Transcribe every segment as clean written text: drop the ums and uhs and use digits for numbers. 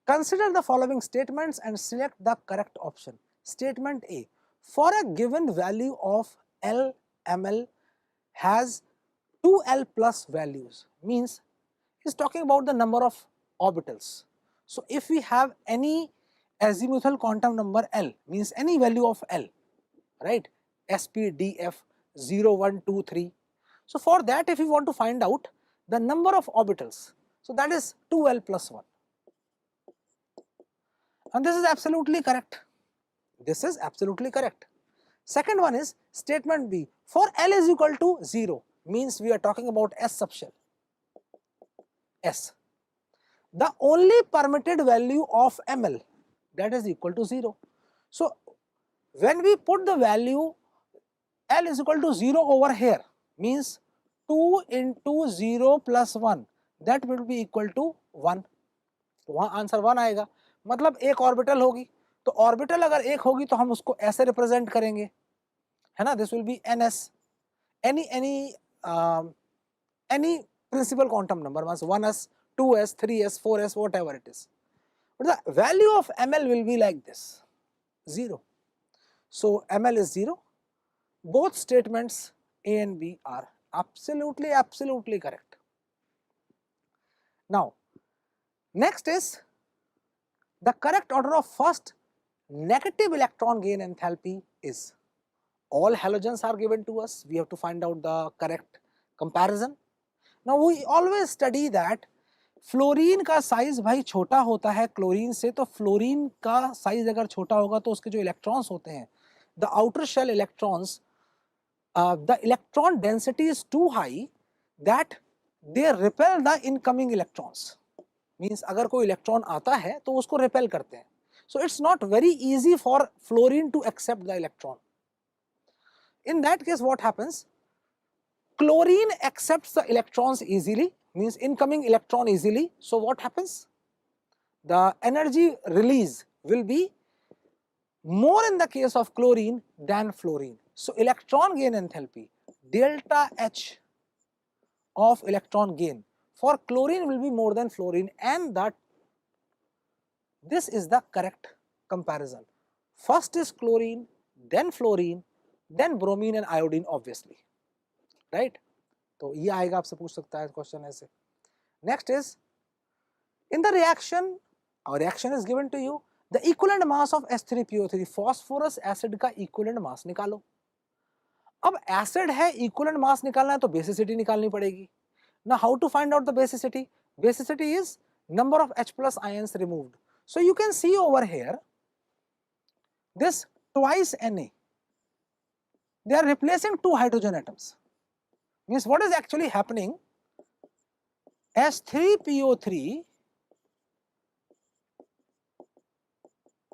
Consider the following statements and select the correct option. Statement A. For a given value of L, ml has 2L plus values, means is talking about the number of orbitals. So if we have any azimuthal quantum number L, means any value of L, right, sp, df, 0, 1, 2, 3. So for that, if we want to find out the number of orbitals, so that is 2L plus 1. And this is absolutely correct. This is absolutely correct. Second one is statement B. For L is equal to 0, means we are talking about S subshell, S. The only permitted value of ML, that is equal to 0. So when we put the value L is equal to 0 over here, means 2 into 0 plus 1, that will be equal to 1. तो वहाँ answer 1 आएगा, मतलब एक orbital होगी, तो orbital अगर एक होगी तो हम उसको ऐसे रिप्रेजेंट करेंगे, है ना, this will be NS, any principal quantum number, means 1s, 2s, 3s, 4s, whatever it is. But the value of ML will be like this, 0. So ML is 0. Both statements A and B are absolutely correct. Now, next is the correct order of first negative electron gain enthalpy is. All halogens are given to us, we have to find out the correct comparison. Now we always study that fluorine का size भाई छोटा होता है chlorine से, तो fluorine का size अगर छोटा होगा तो उसके जो इलेक्ट्रॉन्स होते हैं, the outer shell electrons, the electron density is too high that they repel the incoming electrons, means अगर कोई इलेक्ट्रॉन आता है तो उसको रिपेल करते हैं. So it's not very easy for fluorine to accept the electron. In that case, what happens? Chlorine accepts the electrons easily, means incoming electron easily. So what happens? The energy release will be more in the case of chlorine than fluorine. So electron gain enthalpy, delta H of electron gain for chlorine will be more than fluorine, and that this is the correct comparison. First is chlorine, then fluorine, then bromine and iodine, obviously, right? तो ये आएगा, आपसे पूछ सकता है question ऐसे. Next is in the reaction, our reaction is given to you, the equivalent mass of H3PO3, phosphorus acid का equivalent mass निकालो. अब acid है, equivalent mass निकालना है तो basicity निकालनी पड़ेगी. Now how to find out the basicity? Basicity is number of H plus ions removed. So you can see over here this twice Na, they are replacing two hydrogen atoms. Means what is actually happening? H3PO3,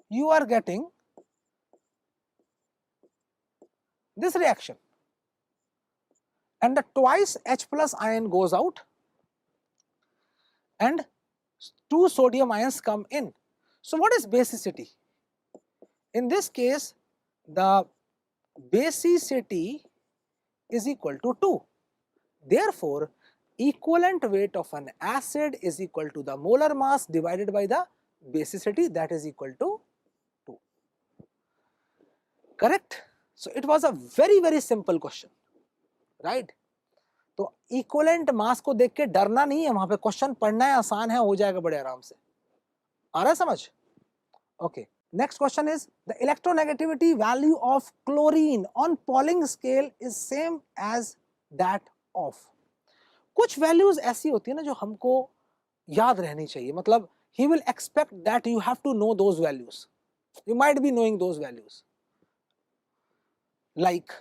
you are getting this reaction, and the twice H plus ion goes out and two sodium ions come in. So what is basicity? In this case, the basicity is equal to 2. Therefore, equivalent weight of an acid is equal to the molar mass divided by the basicity, that is equal to 2. Correct? So it was a very simple question, right? तो equivalent mass को देख के डरना नहीं है, वहां पे question पढ़ना है, आसान है, हो जाएगा बड़े आराम से. आ रहा है समझ? Okay. Next question is the electronegativity value of chlorine on Pauling scale is same as that of. कुछ values ऐसी होती है ना जो हमको याद रहनी चाहिए, मतलब he will expect that you have to know those values. You might be knowing those values like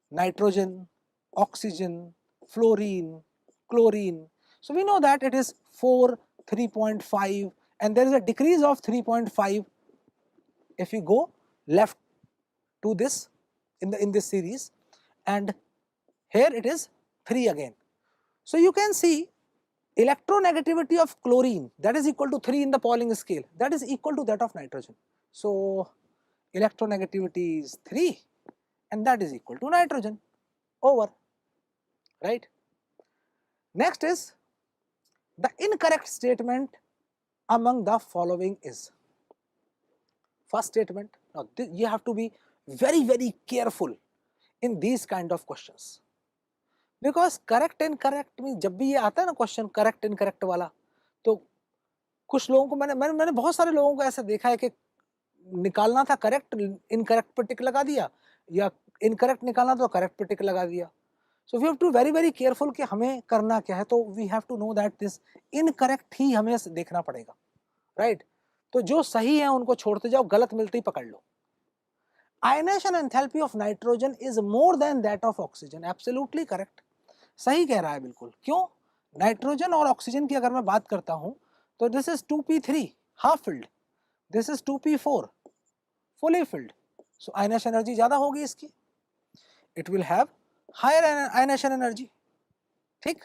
nitrogen, oxygen, fluorine, chlorine. So we know that it is 4, 3.5, and there is a decrease of 3.5 if you go left to this in this series, and here it is 3 again. So you can see electronegativity of chlorine, that is equal to 3 in the Pauling scale, that is equal to that of nitrogen. So electronegativity is 3 and that is equal to nitrogen, over, right? Next is the incorrect statement among the following is? First statement. Now you have to be very careful in these kind of questions, because correct incorrect में जब भी ये आता है ना question correct incorrect वाला, तो कुछ लोगों को मैंने बहुत सारे लोगों को ऐसे देखा है कि निकालना था करेक्ट, इनकरेक्ट पे टिक लगा दिया, या इनकरेक्ट निकालना तो करेक्ट पे टिक लगा दिया. So we have to very careful कि हमें करना क्या है. तो we have to know that this incorrect ही हमें देखना पड़ेगा, राइट? तो जो सही है उनको छोड़ते जाओ, गलत मिलते ही पकड़ लो. Ionisation enthalpy of nitrogen is more than that of oxygen. Absolutely correct, सही कह रहा है बिल्कुल. क्यों? नाइट्रोजन और ऑक्सीजन की अगर मैं बात करता हूं तो this is 2p3 half filled, this is 2p4 fully filled. So ionisation energy ज्यादा होगी इसकी. It will have higher ionisation energy. ठीक,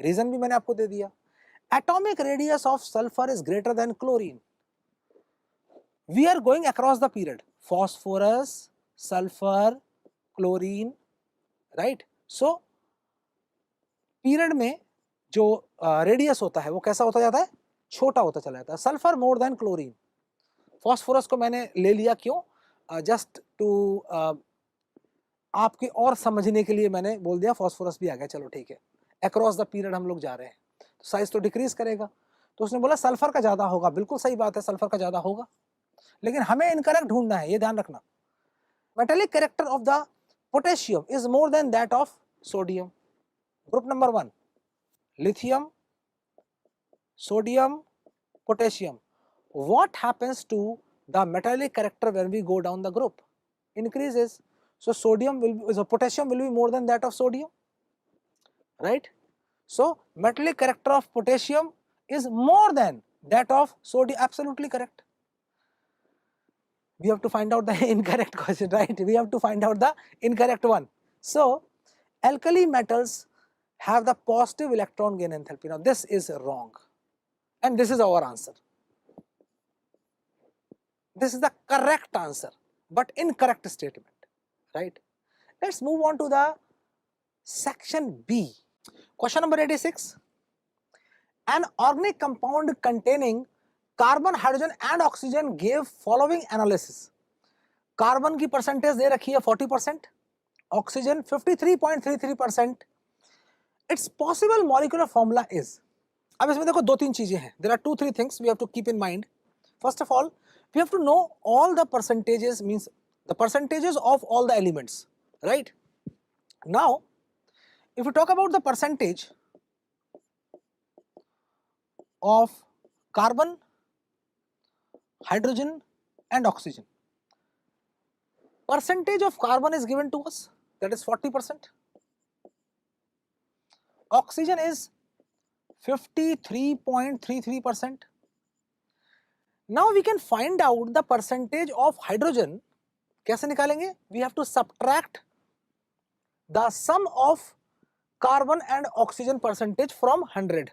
रीजन भी मैंने आपको दे दिया. Atomic radius of sulphur is greater than chlorine. We are going across the period, phosphorus, sulfur, chlorine, right? So period में जो रेडियस होता है वो कैसा होता जाता है? छोटा होता चला जाता है. Sulphur more than chlorine. Phosphorus को मैंने ले लिया, क्यों? जस्ट टू आपके और समझने के लिए मैंने बोल दिया फॉस्फोरस भी आ गया, चलो ठीक है. अक्रॉस द पीरियड हम लोग जा रहे हैं तो साइज तो डिक्रीज करेगा. तो उसने बोला सल्फर का ज्यादा होगा. बिल्कुल सही बात है, सल्फर का ज्यादा होगा, लेकिन हमें इनकरेक्ट ढूंढना है, ये ध्यान रखना. Metallic character of the potassium is more than that of sodium. Group number 1, lithium, sodium, potassium. What happens to the metallic character when we go down the group? Increases. So potassium will be more than that of sodium, right? So metallic character of potassium is more than that of sodium. Absolutely correct. We have to find out the incorrect question, right? We have to find out the incorrect one. So alkali metals have the positive electron gain enthalpy. Now this is wrong, and this is our answer. This is the correct answer, but incorrect statement, right? Let's move on to the section B. Question number 86. An organic compound containing carbon, hydrogen and oxygen gave following analysis. Carbon की percentage दे रखी है 40%, oxygen 53.33%. Its possible molecular formula is. अब इसमें देखो 2-3 चीजें हैं. There are 2-3 things we have to keep in mind. First of all, we have to know all the percentages, means the percentages of all the elements, right? Now, if we talk about the percentage of carbon, hydrogen and oxygen, percentage of carbon is given to us, that is 40%. Oxygen is 53.33%. Now we can find out the percentage of hydrogen. कैसे निकालेंगे? We have to subtract the sum of carbon and oxygen percentage from 100.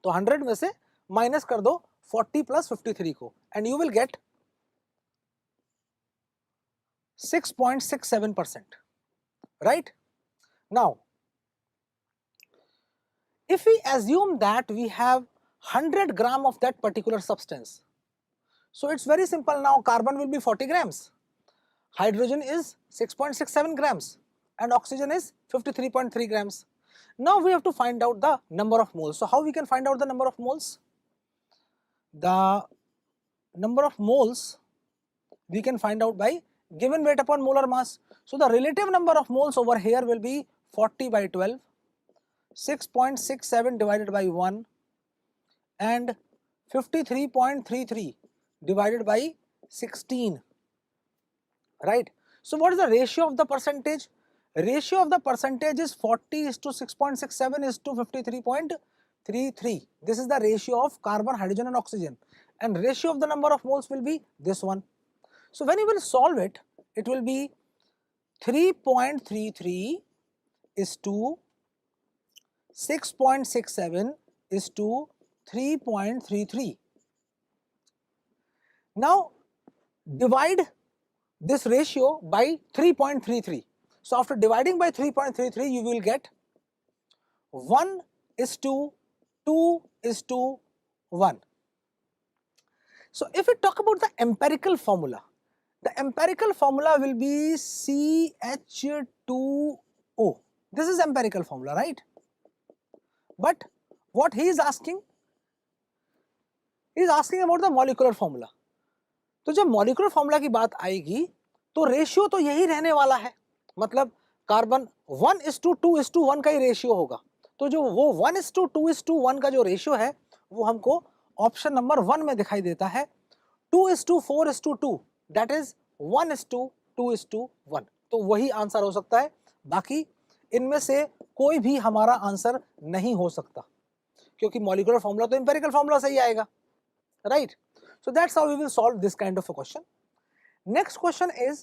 तो 100 में से minus कर दो 40 plus 53 को, and you will get 6.67%, right? Now, if we assume that we have 100 gram of that particular substance, so it's very simple now. Carbon will be 40 grams, hydrogen is 6.67 grams and oxygen is 53.3 grams. Now we have to find out the number of moles. So how we can find out the number of moles? The number of moles we can find out by given weight upon molar mass. So the relative number of moles over here will be 40 by 12, 6.67 divided by 1 and 53.33 divided by 16, right? So what is the ratio of the percentage? Ratio of the percentage is 40 is to 6.67 is to 53.33. This is the ratio of carbon, hydrogen and oxygen, and ratio of the number of moles will be this one. So when you will solve it, it will be 3.33 is to 6.67 is to 3.33. Now divide this ratio by 3.33. So after dividing by 3.33, you will get 1 is to 2 is to 1. So if we talk about the empirical formula will be CH2O. This is empirical formula, right? But what he is asking about the molecular formula. तो जब molecular formula की बात आएगी तो ratio तो यही रहने वाला है, मतलब कार्बन 1:2:1 का ही रेशियो होगा। तो जो वो 1:2:1 का जो रेशियो है वो हमको ऑप्शन नंबर 1 में दिखाई देता है। 2:4:2 दैट इज 1:2:1, तो वही आंसर हो सकता है। बाकी इनमें से कोई भी हमारा आंसर नहीं हो सकता, क्योंकि मॉलिक्यूलर फॉर्मूला तो एम्पिरिकल फॉर्मूला से ही आएगा, right? So that's how we will solve this kind of a question. Next question is,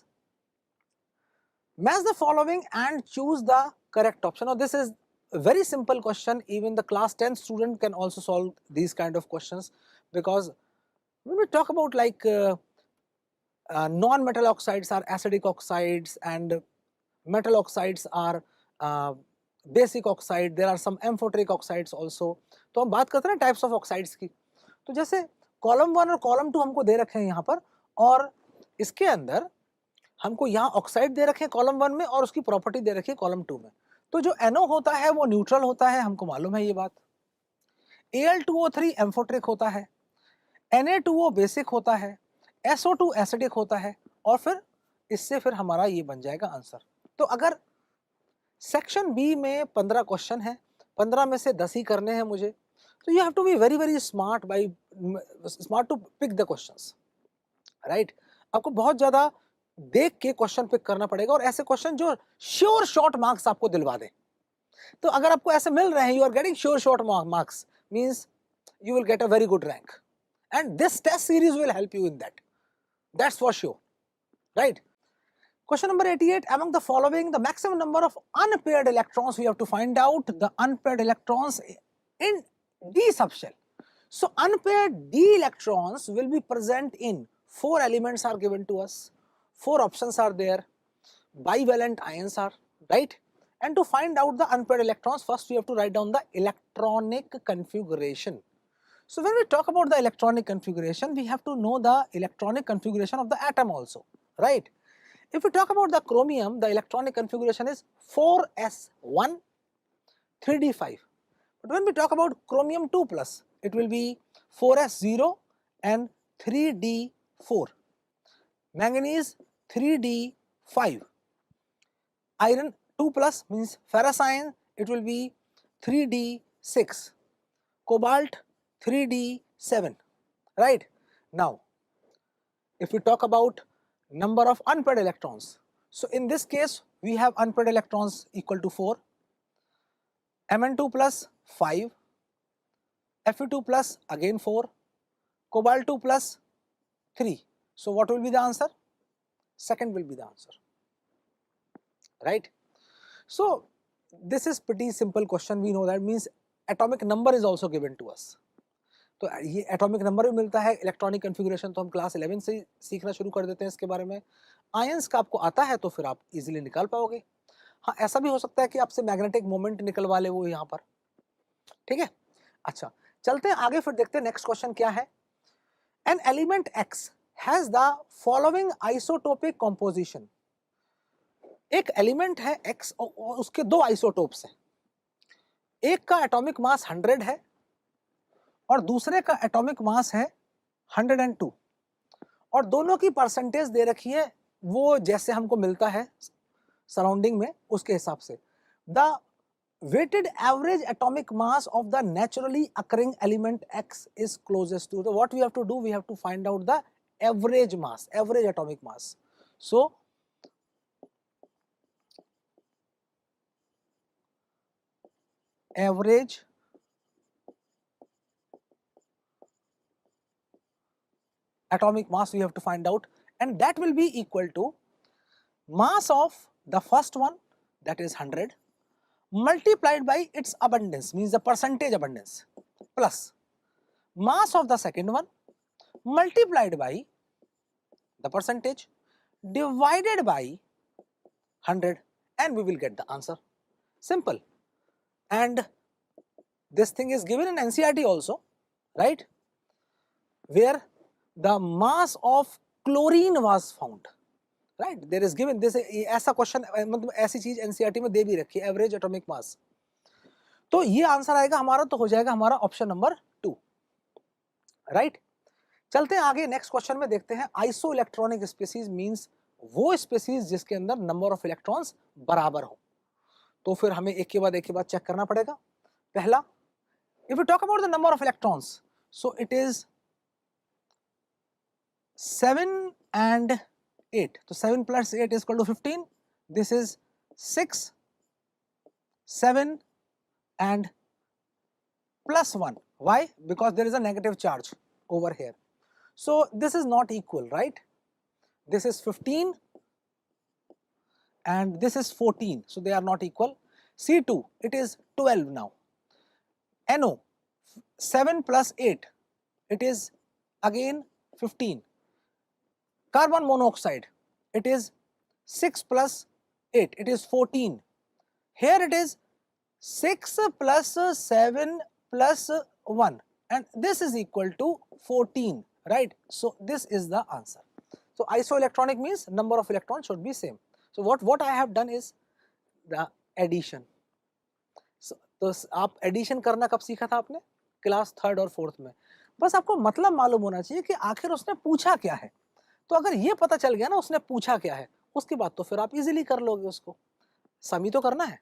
match the following and choose the correct option. Now this is a very simple question. Even the class 10 student can also solve these kind of questions, because when we talk about like non-metal oxides are acidic oxides and metal oxides are basic oxide, there are some amphoteric oxides also. तो हम बात करते हैं types of oxides की। तो जैसे column 1 और column 2 हमको दे रखे हैं यहाँ पर, और इसके अंदर हमको यहाँ ऑक्साइड दे रखे हैं कॉलम 1 में और उसकी प्रॉपर्टी दे रखी है कॉलम 2 में। तो जो NO होता है वो न्यूट्रल होता है, हमको मालूम है ये बात। Al2O3 एम्फोटेरिक होता है, Na2O बेसिक होता है, SO2 एसिडिक होता है, और फिर इससे फिर हमारा ये बन जाएगा आंसर। तो अगर सेक्शन बी में 15 क्वेश्चन है, 15 में से 10 ही करने हैं मुझे, तो you have to be very very smart to pick the questions, right? आपको बहुत ज्यादा देख के क्वेश्चन पिक करना पड़ेगा, और ऐसे क्वेश्चन जो श्योर शॉर्ट मार्क्स आपको दिलवा दे। तो अगर आपको ऐसे मिल रहे हैं, you are getting sure short marks, means you will get a very good rank, and this test series will help you in that, that's for sure, right? Question number 88, among the following the maximum number of unpaired electrons, we have to find out the unpaired electrons in d subshell. So unpaired d electrons will be present in 4 elements are given to us, 4 options are there, bivalent ions are, right? And to find out the unpaired electrons, first we have to write down the electronic configuration. So when we talk about the electronic configuration, we have to know the electronic configuration of the atom also, right? If we talk about the chromium, the electronic configuration is 4s1 3d5. But when we talk about chromium 2 plus, it will be 4s0 and 3d4. Manganese 3d5. Iron 2 plus means ferrous iron, it will be 3d6. Cobalt 3d7, right? Now, if we talk about number of unpaired electrons, so in this case we have unpaired electrons equal to 4, Mn2 plus 5, Fe2 plus again 4, Cobalt 2 plus 3. So what will be the answer? Second will be the answer, right? So this is pretty simple question, we know that, means atomic number is also given to us. तो ये atomic number भी मिलता है, electronic configuration तो हम class 11 से ही सीखना शुरू कर देते हैं इसके बारे में। आयंस का आपको आता है तो फिर आप इजीली निकाल पाओगे। हाँ, ऐसा भी हो सकता है कि आपसे मैग्नेटिक मोमेंट निकलवा ले वो यहाँ पर, ठीक है? अच्छा, चलते हैं आगे, फिर देखते हैं नेक्स्ट क्वेश्चन क्या है। An element X has the following isotopic composition. एक एलिमेंट है X और उसके 2 आइसोटोप्स हैं, एक का एटॉमिक मास 100 है और दूसरे का एटॉमिक मास है 102, और दोनों की परसेंटेज दे रखी है वो जैसे हमको मिलता है सराउंडिंग में उसके हिसाब से। The weighted average atomic mass of the naturally occurring element X is closest to. So what we have to do, we have to find out the average mass, average atomic mass. So average atomic mass we have to find out, and that will be equal to mass of the first one, that is 100, multiplied by its abundance, means the percentage abundance, plus mass of the second one multiplied by the percentage divided by 100, and we will get the answer. Simple. And this thing is given in NCERT also, right, where the mass of chlorine was found, right? There is given this, ऐसा question मतलब ऐसी चीज NCERT में दे भी रखी है, average atomic mass. तो ये आंसर आएगा हमारा, तो हो जाएगा हमारा ऑप्शन नंबर 2, राइट। चलते हैं आगे, नेक्स्ट क्वेश्चन में देखते हैं। आइसो इलेक्ट्रॉनिक स्पीसीज मींस वो स्पीसीज जिसके अंदर नंबर ऑफ इलेक्ट्रॉन्स बराबर हो। तो फिर हमें एक के बाद चेक करना पड़ेगा। पहला, if we talk about the number of electrons, so it is 7 and 8, so 7 plus 8 is equal to 15, this is 6, 7 and plus 1, why? Because there is a negative charge over here, so this is not equal, right? This is 15 and this is 14, so they are not equal. C2, it is 12 now. NO, 7 plus 8, it is again 15. Carbon monoxide, it is 6 plus 8, it is 14. Here it is 6 plus 7 plus 1, and this is equal to 14, right? So this is the answer. So isoelectronic means number of electrons should be same. So what I have done is the addition. तो आप addition करना कब सीखा था आपने? Class 3rd और 4th में। बस आपको मतलब मालूम होना चाहिए कि आखिर उसने पूछा क्या है। तो अगर ये पता चल गया ना उसने पूछा क्या है, उसके बाद तो फिर आप इजीली कर लोगे उसको। सम ही तो करना है।